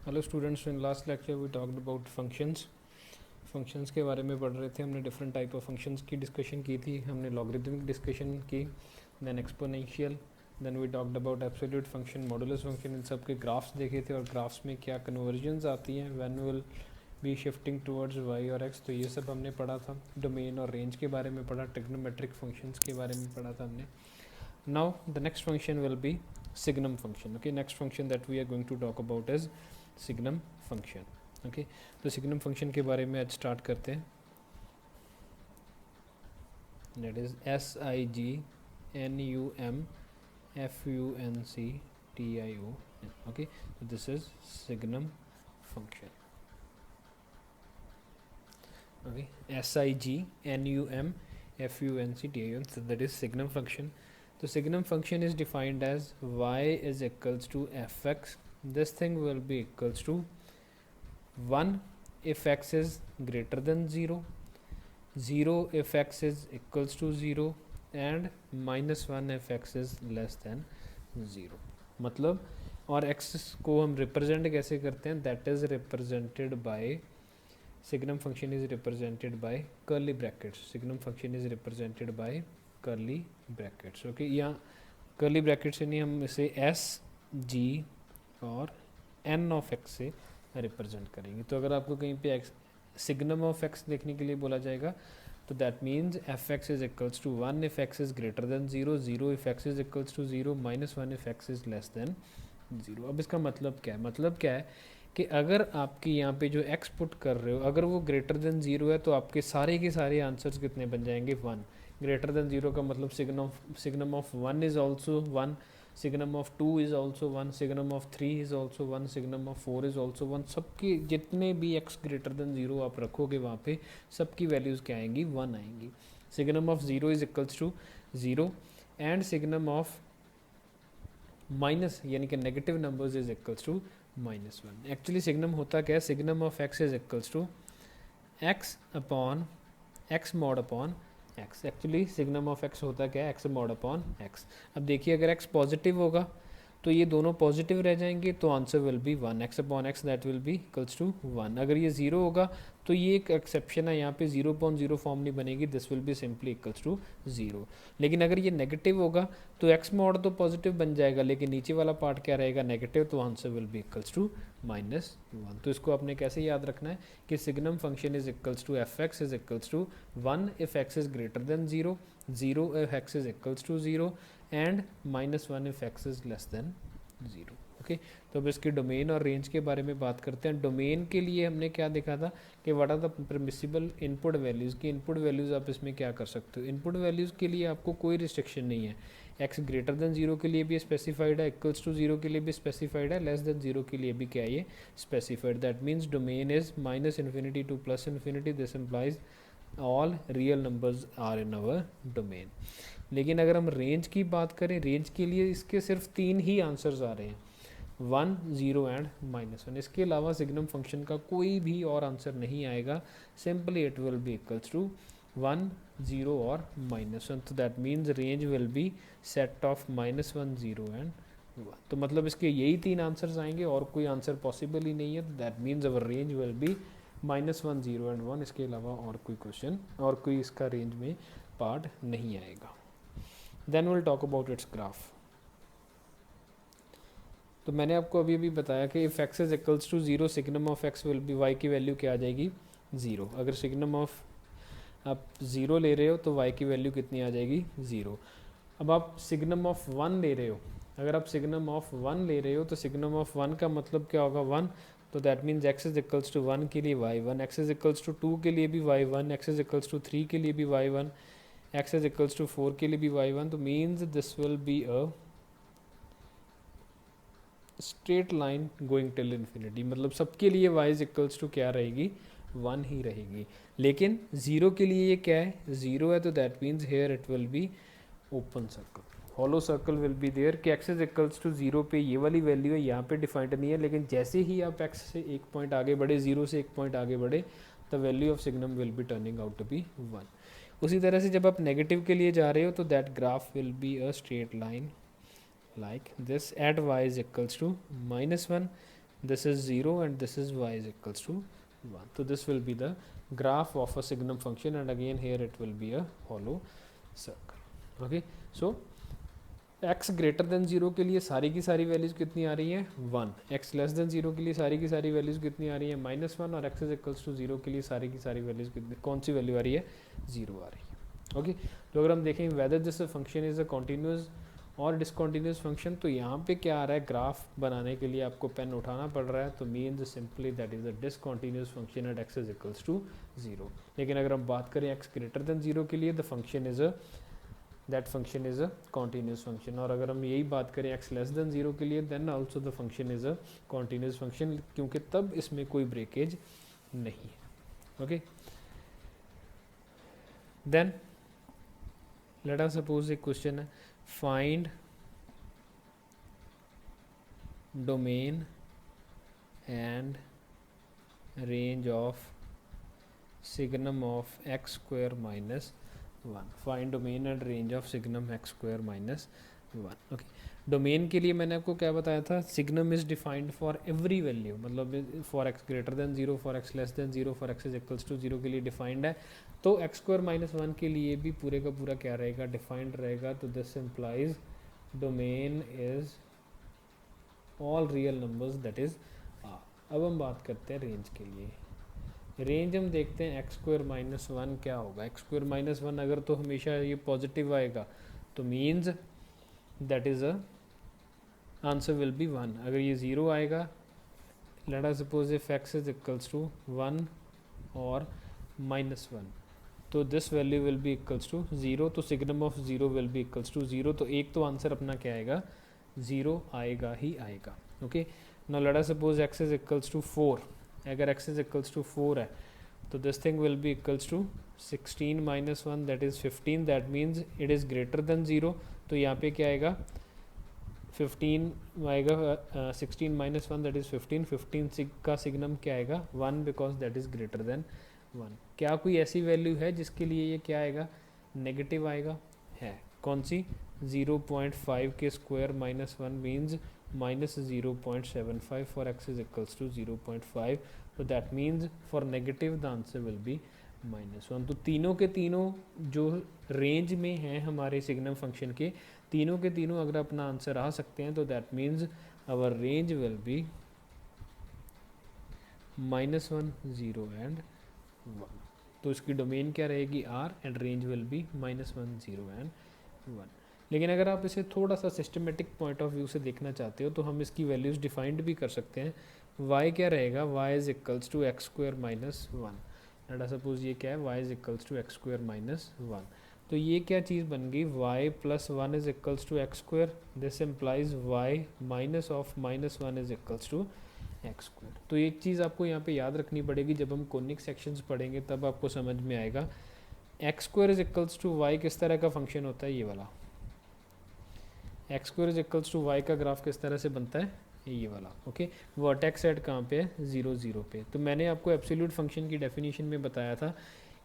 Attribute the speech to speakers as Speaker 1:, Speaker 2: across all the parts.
Speaker 1: Hello students, in last lecture we talked about functions के बारे में पढ़ रहे थे। हमने डिफरेंट टाइप ऑफ फंक्शंस की डिस्कशन की थी। हमने लॉगरिथमिक डिस्कशन की, then exponential, then we talked about absolute function, modulus function. इन सब के ग्राफ्स देखे थे और ग्राफ्स में क्या कन्वर्जन्स आती हैं when will be shifting towards y और एक्स, तो ये सब हमने पढ़ा था। डोमेन और रेंज के बारे में पढ़ा, ट्रिग्नोमेट्रिक फंक्शंस के बारे में पढ़ा था हमने। Now the next function will B signum function. Okay, next function that we are going to talk about is signum function. Okay, तो signum function के बारे में आज स्टार्ट करते हैं. That is signum okay, so this is signum function. Okay, signum so that is signum function. So signum function is defined as y is equals to fx. This thing will be equals to 1 if x is greater than 0, 0 if x is equals to 0 and -1 if x is less than 0. मतलब और x को हम represent कैसे करते हैं, that is represented by signum function is represented by curly brackets. Signum function is represented by curly brackets. Okay, यहाँ curly brackets से नहीं, हम इसे s g और n of x से रिप्रेजेंट करेंगे. तो अगर आपको कहीं पे सिग्नम ऑफ x देखने के लिए बोला जाएगा तो that means f x is equals to 1 if x is greater than 0, 0 if x is equals to 0, -1 if x is less than 0. अब इसका मतलब क्या है, मतलब क्या है कि अगर आपकी यहाँ पे जो x पुट कर रहे हो अगर वो ग्रेटर देन 0 है तो आपके सारे के सारे आंसर्स कितने बन जाएंगे, 1. ग्रेटर देन 0 का मतलब signum of 1 is also 1, signum of 2 is also 1, signum of 3 is also 1, signum of 4 is also 1. सबकी जितने भी x ग्रेटर देन 0 आप रखोगे वहाँ पे सबकी वैल्यूज़ क्या आएंगी, 1 आएंगी. Signum of 0 is equals to 0 and signum of minus यानी कि negative numbers is equals to -1. Actually signum होता क्या है, signum of x is equals to x upon x mod upon x. Actually signum of x होता क्या है, x mod upon x. अब देखिए अगर x पॉजिटिव होगा तो ये दोनों पॉजिटिव रह जाएंगे तो answer will be 1, x upon x that will be equals to 1. अगर ये 0 होगा तो ये एक एक्सेप्शन है, यहाँ पे 0.0 फॉर्म नहीं बनेगी, this will be simply equals to 0. लेकिन अगर ये नेगेटिव होगा तो x मॉड तो पॉजिटिव बन जाएगा लेकिन नीचे वाला पार्ट क्या रहेगा, नेगेटिव, तो answer will be equals to -1. तो इसको आपने कैसे याद रखना है कि signum function is equals to F x is equals to 1 if x is greater than 0, 0 if x is equals to 0 and -1 if x is less than 0. Okay, तो अब इसके डोमेन और रेंज के बारे में बात करते हैं. डोमेन के लिए हमने क्या देखा था कि what are the permissible input values की इनपुट वैल्यूज़ आप इसमें क्या कर सकते हो. इनपुट वैल्यूज़ के लिए आपको कोई रिस्ट्रिक्शन नहीं है. x ग्रेटर देन 0 के लिए भी स्पेसिफाइड है, इक्वल्स टू 0 के लिए भी स्पेसिफाइड है, लेस देन 0 के लिए भी क्या है ये specified. That means domain is -∞ to +∞. This implies all real numbers are in our domain. लेकिन अगर हम रेंज की बात करें, रेंज के लिए इसके सिर्फ 3 ही आंसर्स आ रहे हैं, 1, 0 एंड -1. इसके अलावा सिग्नम फंक्शन का कोई भी और आंसर नहीं आएगा. Simply it will be equals to 1, 0 और -1. तो that means range will be set of -1, 0 and 1. तो मतलब इसके यही 3 आंसर्स आएंगे और कोई आंसर पॉसिबल ही नहीं है. That means our range will be -1, 0 and 1. इसके अलावा और कोई क्वेश्चन और कोई इसका रेंज में पार्ट नहीं आएगा. Then will talk about its graph. तो मैंने आपको अभी अभी बताया कि if x is equals to 0 signum of x will be, y की वैल्यू क्या आ जाएगी, 0. अगर सिग्नम ऑफ आप 0 ले रहे हो तो y की वैल्यू कितनी आ जाएगी, 0. अब आप सिग्नम ऑफ 1 ले रहे हो, अगर आप सिग्नम ऑफ 1 ले रहे हो तो सिग्नम ऑफ 1 का मतलब क्या होगा, 1. तो that means x is equals to 1 के लिए y1, x is equals to 2 के लिए भी y1, x is equals to 3 के लिए भी y1, x is equals to 4 के लिए भी y1. तो means this will be a straight line going till infinity. मतलब सबके लिए y इज इक्वल्स टू क्या रहेगी, 1 ही रहेगी. लेकिन 0 के लिए ये क्या है, 0 है, तो that means here it will be open circle, hollow circle will be there कि x इज इक्वल्स टू 0 पे ये वाली वैल्यू है, यहाँ पे डिफाइंड नहीं है. लेकिन जैसे ही आप x से एक पॉइंट आगे बढ़े, 0 से एक पॉइंट आगे बढ़े, the value of signum will be turning out to be 1. उसी तरह से जब आप नेगेटिव के लिए जा रहे हो तो that graph will be a straight line like this at y is equals to -1, this is 0 and this is y is equals to 1. So this will be the graph of a signum function, and again here it will be a hollow circle. Okay, so x greater then 0 के लिए सारी की सारी values कितनी आ रही है 1, x less than 0 के लिए सारी की सारी वैल्यूज़ कितनी आ रही है -1, और x इज इक्वल्स टू 0 के लिए सारी की सारी वैल्यूज़ कितनी, कौन सी वैल्यू आ रही है 0 आ रही है. ओके, तो अगर हम देखें whether this function is a continuous और डिसकॉन्टीन्यूस फंक्शन, तो यहाँ पे क्या आ रहा है, ग्राफ बनाने के लिए आपको पेन उठाना पड़ रहा है, तो means simply that is a discontinuous function at x is equals to 0. लेकिन अगर हम बात करें x ग्रेटर देन 0 के लिए, the function is a that function is a continuous function. और अगर हम यही बात करें x लेस देन 0 के लिए, then also the function is a continuous function, क्योंकि तब इसमें कोई ब्रेकेज नहीं है. Okay, then let us suppose एक क्वेश्चन है, find domain and range of signum of x square minus 1. Find domain and range of signum x square minus 1. Okay, domain के लिए मैंने आपको क्या बताया था, signum is defined for every value, मतलब for x greater then 0, for x less than 0, for x is equals to 0 के लिए डिफाइंड है. तो x स्क्वायर माइनस 1 के लिए भी पूरे का पूरा क्या रहेगा, डिफाइंड रहेगा. तो this implies domain is all real numbers that is r. अब हम बात करते हैं रेंज के लिए. रेंज हम देखते हैं x स्क्वायर माइनस 1 क्या होगा. x स्क्वायर माइनस 1 अगर तो हमेशा ये पॉजिटिव आएगा, तो means that is a answer will be 1. अगर ये 0 आएगा, let us suppose if x is equals to 1 और -1, तो this value will be equals to 0. तो signum of 0 will be equals to 0. तो एक तो आंसर अपना क्या आएगा, 0 आएगा ही आएगा. Okay, now let us suppose x is equals to 4. अगर x इज इक्वल्स टू 4 है, तो this thing will be equals to 16 minus 1 that is 15. That means it is greater then 0. तो यहाँ पे क्या आएगा, 15 आएगा, 16 माइनस 1 दैट इज़ 15. 15 का सिग्नम क्या आएगा 1, because that is greater then 1. क्या कोई ऐसी वैल्यू है जिसके लिए ये क्या आएगा, नेगेटिव आएगा, है. कौन सी, 0.5 के square minus 1 means -0.75 for x is equals to 0.5. so that means for negative the answer will be -1. तो तीनों के तीनों जो रेंज में हैं हमारे सिग्नम फंक्शन के, तीनों के तीनों अगर अपना आंसर आ सकते हैं, तो that means our range will be -1, 0 and 1. तो इसकी डोमेन क्या रहेगी r, and range will be -1, 0 and 1. लेकिन अगर आप इसे थोड़ा सा सिस्टमेटिक पॉइंट ऑफ व्यू से देखना चाहते हो, तो हम इसकी वैल्यूज़ डिफाइंड भी कर सकते हैं. y क्या रहेगा, y is equals to x square minus 1. Let suppose ये क्या है, y is equals to x square minus 1. तो ये क्या चीज़ बन गई, y plus 1 is equals to x square. This implies y minus of minus 1 is equals to x square. तो एक चीज़ आपको यहाँ पे याद रखनी पड़ेगी, जब हम कोनिक सेक्शंस पढ़ेंगे तब आपको समझ में आएगा. X square is equals to y किस तरह का फंक्शन होता है, ये वाला. X square is equals to y का ग्राफ किस तरह से बनता है, ये वाला. ओके, वर्टेक्स एट कहाँ पे है, 0, 0 पे. तो मैंने आपको एब्सोल्यूट फंक्शन की डेफिनेशन में बताया था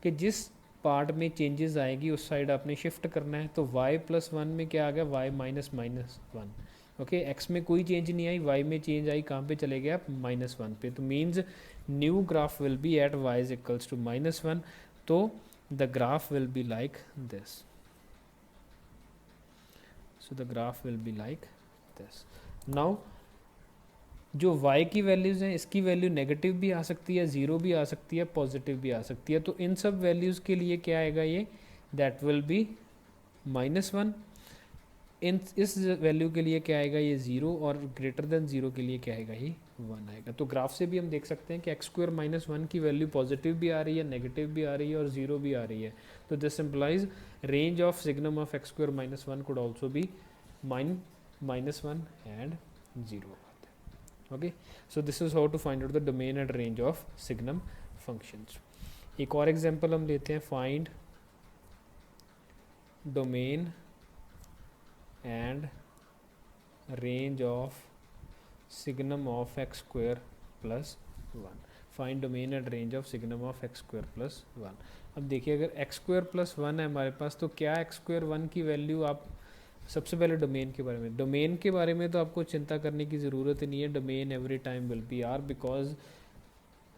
Speaker 1: कि जिस पार्ट में चेंजेस आएगी उस साइड आपने शिफ्ट करना है. तो y प्लस 1 में क्या आ गया, y minus minus 1. Okay, x में कोई चेंज नहीं आई, y में चेंज आई, कहाँ पे चले गए आप, -1 पे. तो means new graph will be at y is equals to -1. तो the graph will be like this. So the graph will be like this. Now जो y की वैल्यूज़ हैं, इसकी वैल्यू नेगेटिव भी आ सकती है, 0 भी आ सकती है, पॉजिटिव भी आ सकती है. तो इन सब वैल्यूज़ के लिए क्या आएगा, ये दैट विल बी -1. इस वैल्यू के लिए क्या आएगा, ये 0, और ग्रेटर देन 0 के लिए क्या आएगा, ये 1 आएगा. तो ग्राफ से भी हम देख सकते हैं कि एक्स स्क्वायर माइनस 1 की वैल्यू पॉजिटिव भी आ रही है, नेगेटिव भी आ रही है, और 0 भी आ रही है. तो this implies range of signum of x square minus 1 could also be -1 and 0. Okay, so this is how to find out the domain and range of signum functions. एक और एग्जांपल हम लेते हैं, find domain and range of signum of x square plus 1. Find domain and range of signum of x square plus 1. अब देखिए, अगर x square plus 1 है हमारे पास, तो क्या एक्स स्क्वायर 1 की वैल्यू आप सबसे पहले डोमेन के बारे में। डोमेन के बारे में तो आपको चिंता करने की ज़रूरत ही नहीं है, domain every time will be R, because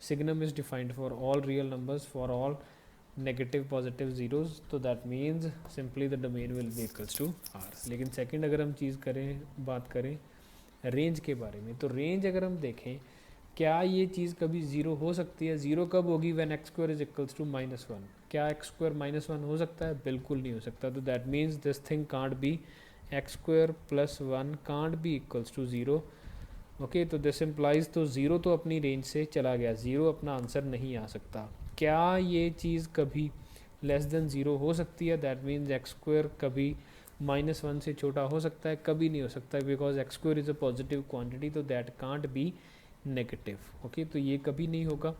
Speaker 1: signum is defined for all real numbers, for all negative positive zeros, तो that means simply the domain will be equals to r। लेकिन सेकंड अगर हम चीज़ करें, बात करें रेंज के बारे में, तो रेंज अगर हम देखें, क्या ये चीज़ कभी ज़ीरो हो सकती है? ज़ीरो कब होगी? When x square is equals to -1। क्या एक्स स्क्वायर -1 हो सकता है? बिल्कुल नहीं हो सकता। तो that means this thing can't be, x square plus 1 can't be equals to zero. Okay, तो दिस इम्प्लाइज, तो ज़ीरो तो अपनी रेंज से चला गया, ज़ीरो अपना आंसर नहीं आ सकता। क्या ये चीज़ कभी लेस देन ज़ीरो हो सकती है? दैट मीन्स एक्स स्क्वायर कभी -1 से छोटा हो सकता है? कभी नहीं हो सकता, because x square is a positive quantity, तो that can't be negative. Okay, तो ये कभी नहीं होगा।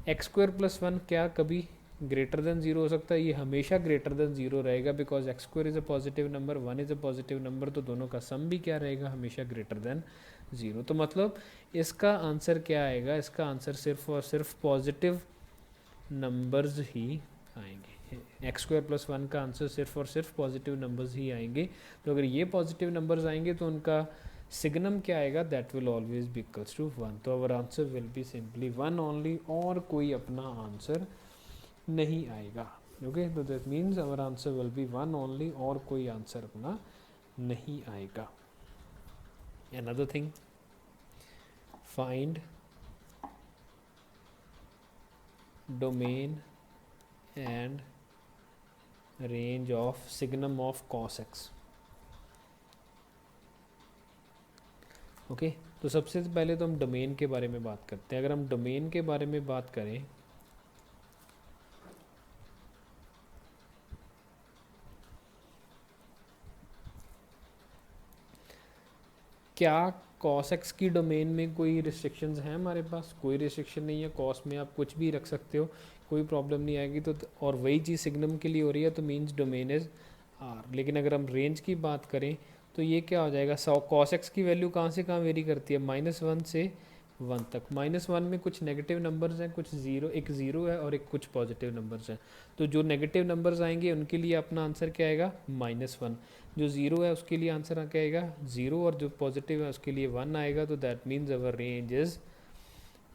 Speaker 1: एक्स स्क्वायर प्लस 1 क्या कभी ग्रेटर देन ज़ीरो हो सकता है? ये हमेशा ग्रेटर देन ज़ीरो रहेगा, because x square is a positive number, 1 is a positive number, तो दोनों का सम भी क्या रहेगा? हमेशा ग्रेटर देन ज़ीरो। तो मतलब इसका आंसर क्या आएगा? इसका आंसर सिर्फ और सिर्फ पॉजिटिव नंबर्स ही आएंगे। एक्स स्क्वायर प्लस 1 का आंसर सिर्फ और सिर्फ पॉजिटिव नंबर्स ही आएंगे। तो अगर ये पॉजिटिव नंबर्स आएंगे तो उनका सिग्नम क्या आएगा? That will always be equals to 1। तो our answer will be simply 1 only, और कोई अपना आंसर नहीं आएगा। ओके, तो that means our answer will be 1 only, और कोई आंसर अपना नहीं आएगा। Another thing, find domain and range of signum of cos x। Okay, तो सबसे पहले तो हम डोमेन के बारे में बात करते हैं। अगर हम डोमेन के बारे में बात करें, क्या cos x की डोमेन में कोई रिस्ट्रिक्शंस हैं? हमारे पास कोई रिस्ट्रिक्शन नहीं है। cos में आप कुछ भी रख सकते हो, कोई प्रॉब्लम नहीं आएगी। तो और वही चीज़ सिग्नम के लिए हो रही है, तो मीन्स डोमेन इज r। लेकिन अगर हम रेंज की बात करें तो ये क्या हो जाएगा? cos x की वैल्यू कहाँ से कहाँ वेरी करती है? -1 से 1 तक। -1 में कुछ नेगेटिव नंबर्स हैं, कुछ ज़ीरो, एक ज़ीरो है और एक कुछ पॉजिटिव नंबर्स हैं। तो जो नेगेटिव नंबर्स आएंगे उनके लिए अपना आंसर क्या आएगा? -1। जो ज़ीरो है उसके लिए आंसर क्या आएगा? ज़ीरो, और जो पॉजिटिव है उसके लिए 1 आएगा। तो that means our range is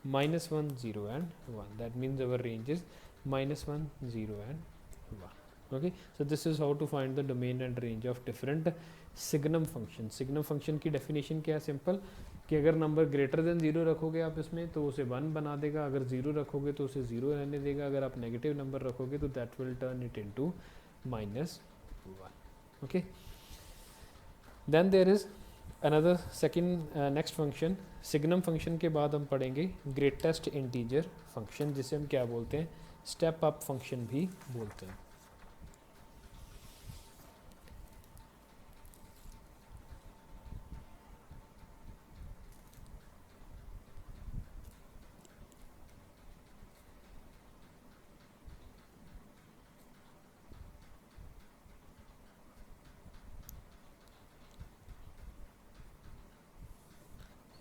Speaker 1: -1 0 and 1। That means our range is -1 0 and 1। Okay, so this is how to find the domain and range of different signum function. Signum फंक्शन की डेफिनेशन क्या है? सिंपल, कि अगर नंबर ग्रेटर देन ज़ीरो रखोगे आप इसमें तो उसे 1 बना देगा, अगर ज़ीरो रखोगे तो उसे 0 रहने देगा, अगर आप नेगेटिव नंबर रखोगे तो that will turn it into -1। Okay, then there is another second next function. Signum function के बाद हम पढ़ेंगे ग्रेटेस्ट इंटीजर फंक्शन, जिसे हम क्या बोलते हैं? स्टेप अप फंक्शन भी बोलते हैं।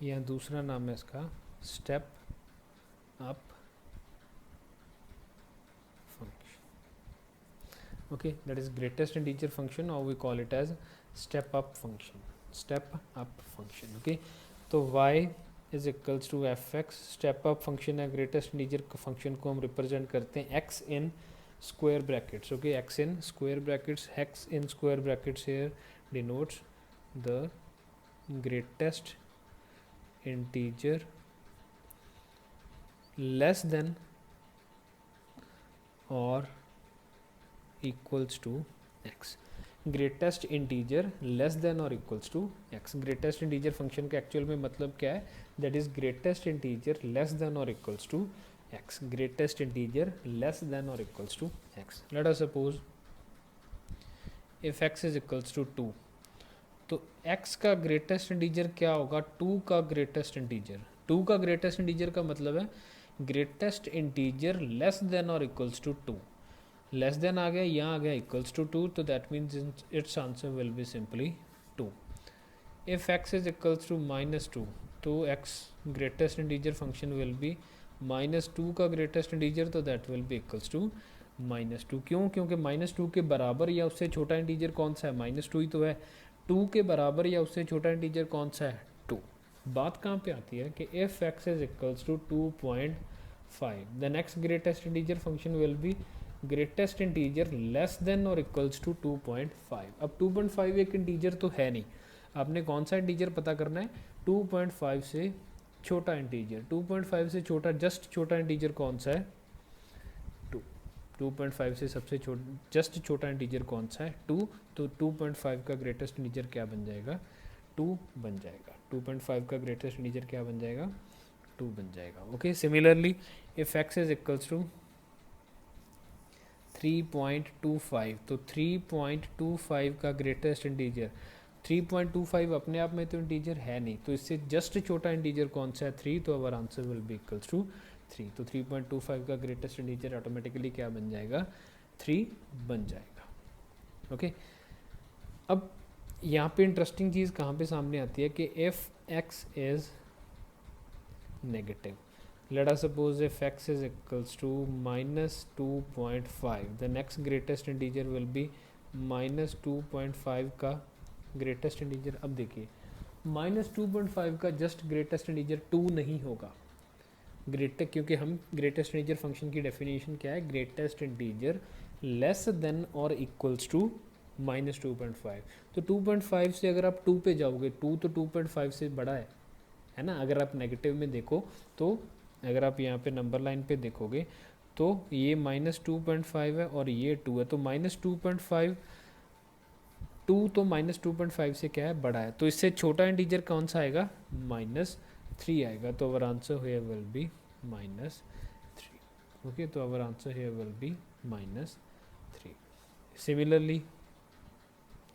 Speaker 1: यह दूसरा नाम है इसका, step up function. Okay, that is greatest integer function, और we call it as step up function. Step up function. Okay, तो y is equals to F x. Step up function है, ग्रेटेस्ट इंटीजर फंक्शन को हम represent करते हैं x in square brackets. Okay, x in square brackets, x in square brackets here denotes the greatest integer less than or equals to x। Greatest integer less than और equals to x। Greatest integer function का actual में मतलब क्या है? That is greatest integer less than और equals to x। Greatest integer less than और equals to x। Let us suppose if x is equals to 2, तो x का greatest integer क्या होगा? 2 का ग्रेटेस्ट इंटीजर। 2 का ग्रेटेस्ट इंटीजर का मतलब है ग्रेटेस्ट इंटीजर लेस देन और इक्वल्स टू 2। लेस देन आ गया, यहाँ आ गया इक्वल्स टू 2, तो that means it's answer will be simply 2। If x is equals to -2, तो x greatest integer function will be -2 का ग्रेटेस्ट इंटीजर, तो that will be equals to -2। क्यों? क्योंकि -2 के बराबर या उससे छोटा इंटीजर कौन सा है? -2 ही तो है। 2 के बराबर या उससे छोटा इंटीजर कौन सा है, 2। बात कहाँ पे आती है कि if x is equals to 2.5 the next greatest integer function will be greatest integer less than और इक्वल्स टू 2.5। अब 2.5 एक इंटीजर तो है नहीं, आपने कौन सा इंटीजर पता करना है, 2.5 से छोटा इंटीजर। 2.5 से छोटा, जस्ट छोटा इंटीजर कौन सा है, 2। 2.5 से सबसे जस्ट छोटा इंटीजर कौन सा है, 2। तो 2.5 का ग्रेटेस्ट इंटीजर क्या बन जाएगा, 2 बन जाएगा। 2.5 का ग्रेटेस्ट इंटीजर क्या बन जाएगा, 2 बन जाएगा। Okay, similarly if x is equals to 3.25 तो 3.25 का ग्रेटेस्ट इंटीजर, 3.25 अपने आप में तो इंटीजर है नहीं, तो इससे जस्ट छोटा इंटीजर कौन सा है, 3। तो our answer will be equals to 3। तो 3.25 का ग्रेटेस्ट इंटीजर ऑटोमेटिकली क्या बन जाएगा, 3 बन जाएगा। ओके, अब यहाँ पे इंटरेस्टिंग चीज़ कहाँ पे सामने आती है कि if x is negative, let us suppose if x is equals to minus 2.5 the next greatest integer will be minus 2.5 का greatest integer। अब देखिए minus 2.5 का just greatest integer 2 नहीं होगा, ग्रेटेस्ट, क्योंकि हम ग्रेटेस्ट इंटीजर फंक्शन की डेफिनेशन क्या है, ग्रेटेस्ट इंटीजर लेस देन और इक्वल्स टू माइनस 2.5। तो 2.5 से अगर आप 2 पे जाओगे, 2 तो 2.5 से बड़ा है ना। अगर आप नेगेटिव में देखो तो अगर आप यहाँ पे नंबर लाइन पे देखोगे तो ये माइनस 2.5 है और ये 2 है, तो माइनस 2.5, 2 तो माइनस 2.5 से क्या है, बड़ा है। तो इससे छोटा इंटीजर कौन सा आएगा, -3 आएगा। तो our answer here will be -3। Okay, तो our answer here will be -3। Similarly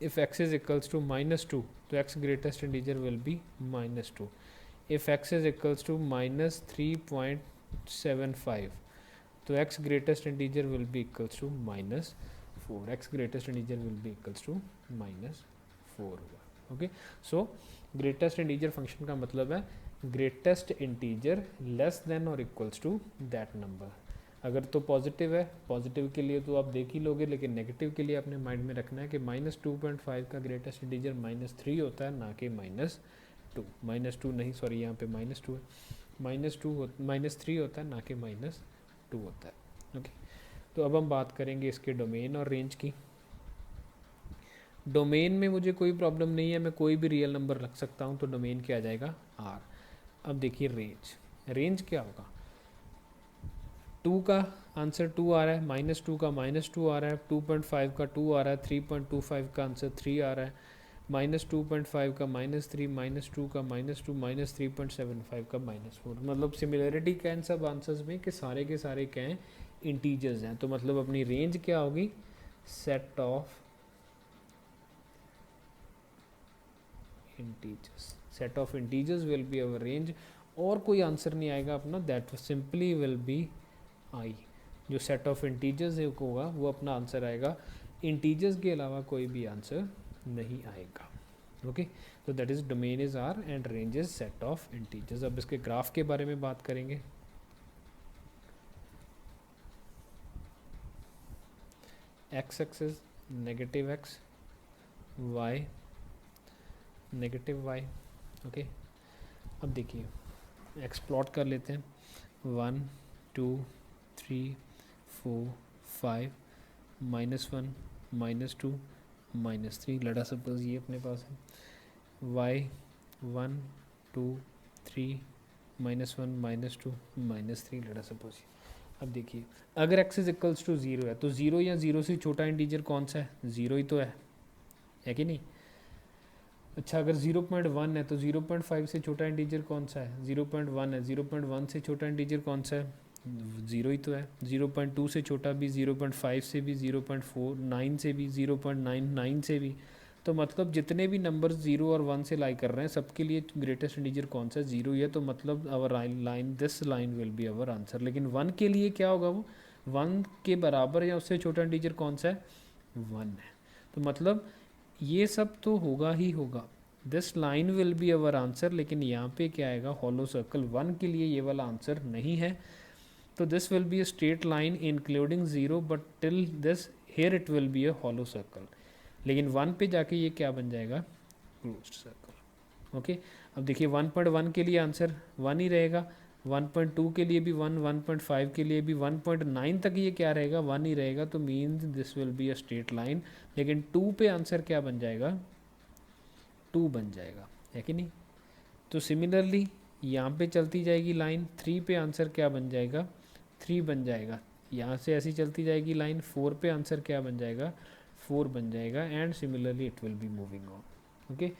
Speaker 1: if x is equals to -2 तो x greatest integer will be -2। if x is equals to minus 3.75 तो x greatest integer will be equals to minus 4। x greatest integer will be equals to minus 4 होगा। Okay, सो greatest integer function का मतलब है greatest integer less than और equals to that number. अगर तो positive है, positive के लिए तो आप देख ही लोगे, लेकिन नेगेटिव के लिए अपने माइंड में रखना है कि -2.5 का ग्रेटेस्ट इंटीजर -3 होता है, ना कि -2। -2 नहीं, सॉरी, यहाँ पे -2 है, -3 होता है, ना कि -2 होता है। ओके, तो अब हम बात करेंगे इसके डोमेन और रेंज की। डोमेन में मुझे कोई प्रॉब्लम नहीं है, मैं कोई भी रियल नंबर रख सकता हूँ, तो डोमेन क्या आ जाएगा, R। अब देखिए रेंज क्या होगा, 2 का आंसर 2 आ रहा है, -2 का -2 आ रहा है, 2.5 का 2 आ रहा है, 3.25 का आंसर 3 आ रहा है, -2.5 का -3, -2 का -2, -3.75 का -4। मतलब सिमिलरिटी क्या है इन सब आंसर्स में कि सारे के सारे क्या हैं, इंटीजर्स हैं। तो मतलब अपनी रेंज क्या होगी, set of integers. Set of integers will be our range, और कोई आंसर नहीं आएगा अपना, that simply will be I. जो सेट ऑफ इंटीजर्स होगा वो अपना आंसर आएगा, इंटीजर्स के अलावा कोई भी आंसर नहीं आएगा। ओके, तो that is domain is R and range is set of integers. अब इसके ग्राफ के बारे में बात करेंगे। X axis negative x, y negative y. Okay, अब देखिए एक्स प्लॉट कर लेते हैं, 1 2 3 4 5 -1 -2 -3। लड़ा सपोज ये अपने पास है, y 1 2 3 -1 -2 -3 लड़ा सपोज। अब देखिए अगर x इज इक्वल्स टू 0 है तो 0 या 0 से छोटा इंटीजर कौन सा है, 0 ही तो है कि नहीं। अच्छा, अगर 0.1 है तो 0.5 से छोटा इंटीजर कौन सा है, 0.1 है। 0.1 से छोटा इंटीजर कौन सा है, 0 ही तो है। 0.2 से छोटा भी, 0.5 से भी, 0.49 से भी, 0.99 से भी। तो मतलब जितने भी नंबर 0 और 1 से लाई कर रहे हैं सबके लिए ग्रेटेस्ट इंटीजर कौन सा है, 0 ही है। तो मतलब our line, this line will be our answer. लेकिन 1 के लिए क्या होगा, वो 1 के बराबर या उससे छोटा इंटीजर कौन सा है, 1 है। तो मतलब ये सब तो होगा ही होगा, this line will be our answer. लेकिन यहाँ पे क्या आएगा, हॉलो सर्कल। 1 के लिए ये वाला आंसर नहीं है, तो this will be a straight line including 0, but till this here it will be a hollow circle. लेकिन 1 पे जाके ये क्या बन जाएगा, क्लोज्ड सर्कल। ओके, अब देखिए 1.1 के लिए आंसर 1 ही रहेगा, 1.2 के लिए भी 1, 1.5 के लिए भी, 1.9 तक ये क्या रहेगा, 1 ही रहेगा। तो means this will be a straight line. लेकिन 2 पे आंसर क्या बन जाएगा, 2 बन जाएगा, है कि नहीं। तो सिमिलरली यहाँ पे चलती जाएगी लाइन, 3 पे आंसर क्या बन जाएगा, 3 बन जाएगा। यहाँ से ऐसी चलती जाएगी लाइन, 4 पे आंसर क्या बन जाएगा, 4 बन जाएगा। And similarly it will be moving on. Okay,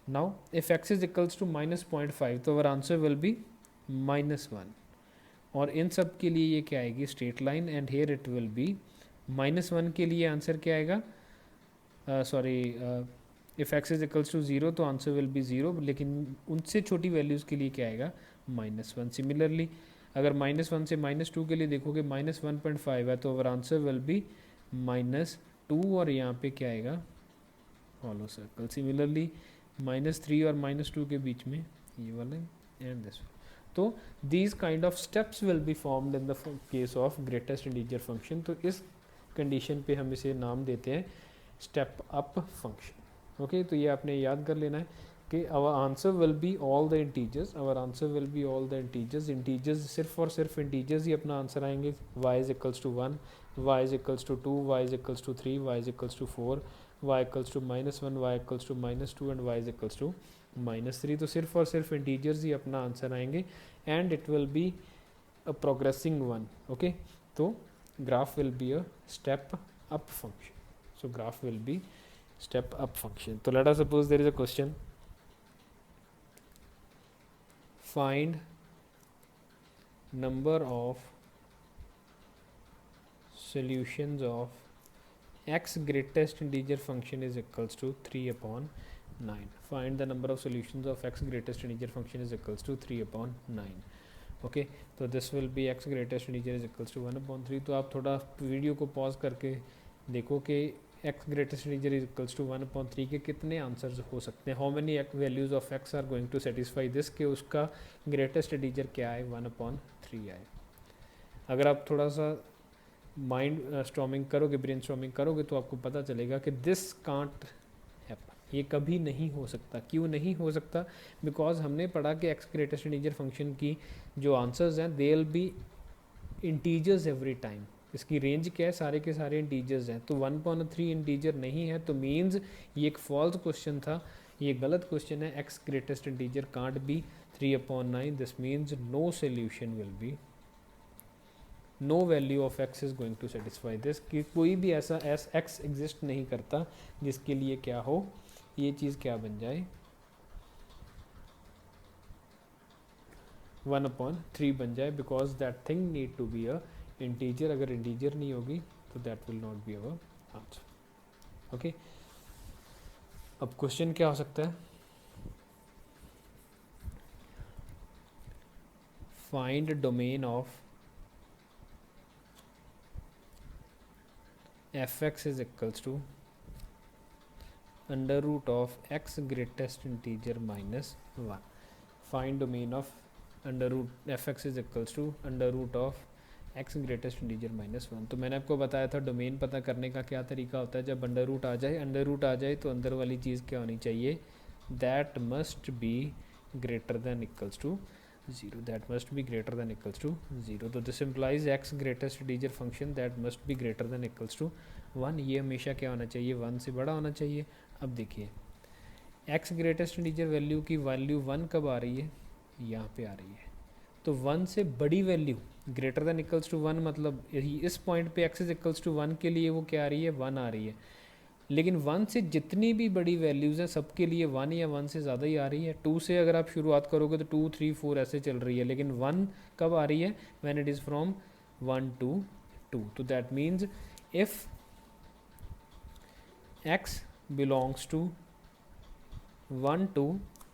Speaker 1: now if x is equals to -0.5 तो अवर आंसर विल बी -1। और इन सब के लिए ये क्या आएगी, straight line. And here it will be -1 के लिए आंसर क्या आएगा, sorry, if x is equals to 0 तो आंसर विल बी 0, लेकिन उनसे छोटी वैल्यूज़ के लिए क्या आएगा, -1। सिमिलरली अगर -1 से -2 के लिए देखोगे, -1.5 है तो अवर आंसर विल बी -2, और यहाँ पे क्या आएगा, हॉलो सर्कल। सिमिलरली -3 और -2 के बीच में ये वाला एंड दिस। तो these kind of steps will be formed in the case of greatest integer function. तो इस कंडीशन पे हम इसे नाम देते हैं स्टेप अप फंक्शन। ओके, तो ये आपने याद कर लेना है कि our answer will be all the integers, our answer will be all the integers. Integers सिर्फ और सिर्फ इंटीजर्स ही अपना आंसर आएंगे। y is equals to 1, y is equals to 2, y is equals to 3, y is equals to 4, y equals to -1, y equals to -2 and y is equals to -3। तो सिर्फ और सिर्फ इंटीजर्स ही अपना आंसर आएंगे। And it will be a progressing one. Okay, तो graph will be a step up function. So graph will be step up function. So let us suppose there is a question. Find number of solutions of x greatest integer function is equals to 3/9. Find the number of solutions of x greatest integer function is equals to 3/9. Okay, तो this will be x greatest integer is equals to 1/3। तो आप थोड़ा video को pause करके देखो कि x greatest integer is equals to 1/3 के कितने आंसर्स हो सकते हैं, how many values of x are going to satisfy this, कि उसका ग्रेटेस्ट इंटीजर क्या आए, 1/3 आए। अगर आप थोड़ा सा माइंड स्टॉर्मिंग करोगे, ब्रेन स्टॉर्मिंग करोगे, तो आपको पता चलेगा कि दिस कांट हैपन, ये कभी नहीं हो सकता। क्यों नहीं हो सकता, बिकॉज हमने पढ़ा कि x ग्रेटेस्ट इंटीजर फंक्शन की जो आंसर्स हैं they will be integers every time. इसकी रेंज क्या है, सारे के सारे इंटीजर्स हैं। तो 1/3 इंटीजर नहीं है, तो मीन्स ये एक फॉल्स क्वेश्चन था, ये गलत क्वेश्चन है। x greatest integer can't be 3/9, this means no solution will be, no value of x is going to satisfy this, कि कोई भी ऐसा x एग्जिस्ट नहीं करता जिसके लिए क्या हो, ये चीज़ क्या बन जाए, 1/3 बन जाए, because that thing need to be a integer. अगर इंटीजर नहीं होगी तो that will not be our answer. Okay, अब क्वेश्चन क्या हो सकता है, find domain of fx is equals to under root of x greatest integer minus 1. Find domain of under root fx is equals to under root of x greatest integer minus 1. तो मैंने आपको बताया था domain पता करने का क्या तरीका होता है। जब अंडर रूट आ जाए, अंडर रूट आ जाए तो अंदर वाली चीज़ क्या होनी चाहिए, that must be greater than equals to 0, that must be greater than equals to 0. तो this implies x greatest integer function that must be greater than equals to 1. ये हमेशा क्या होना चाहिए, 1 से बड़ा होना चाहिए। अब देखिए x ग्रेटेस्ट इंटीजर वैल्यू की वैल्यू 1 कब आ रही है, यहाँ पे आ रही है। तो 1 से बड़ी value greater than equals to 1, मतलब इस पॉइंट पे x इज इक्वल्स टू 1 के लिए वो क्या आ रही है, 1 आ रही है। लेकिन 1 से जितनी भी बड़ी वैल्यूज़ हैं सबके लिए 1 या 1 से ज़्यादा ही आ रही है। 2 से अगर आप शुरुआत करोगे तो 2, 3, 4 ऐसे चल रही है, लेकिन 1 कब आ रही है, when it is from 1 to 2। तो that means if x belongs to 1 to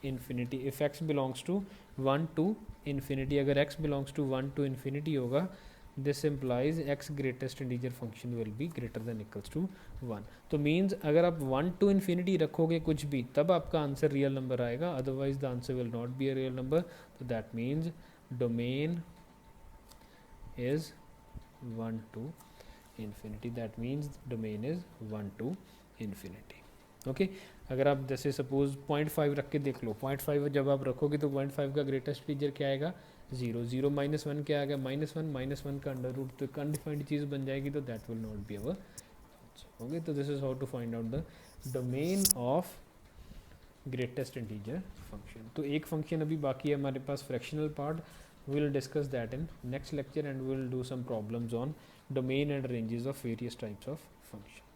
Speaker 1: infinity, if x belongs to 1 to infinity, अगर x belongs to 1 to infinity होगा, this implies x greatest integer function will be greater than equals to 1। तो means अगर आप 1 to infinity रखोगे कुछ भी, तब आपका आंसर रियल नंबर आएगा, otherwise the answer will not be a real number. तो that means domain is 1 to infinity, that means domain is 1 to infinity. Okay, अगर आप जैसे सपोज 0.5 रख के देख लो, 0.5 जब आप रखोगे तो 0.5 का ग्रेटेस्ट इंटीजर क्या आएगा, 0, 0 माइनस 1 क्या आएगा, -1, -1 का अंडर रूट, तो एक अनडिफाइंड चीज़ बन जाएगी, तो that will not be our. Okay, तो this is how to find out the domain of greatest integer function. तो एक फंक्शन अभी बाकी है हमारे पास, fractional part, we will discuss that in next lecture and we will do some problems on domain and ranges of various types of function.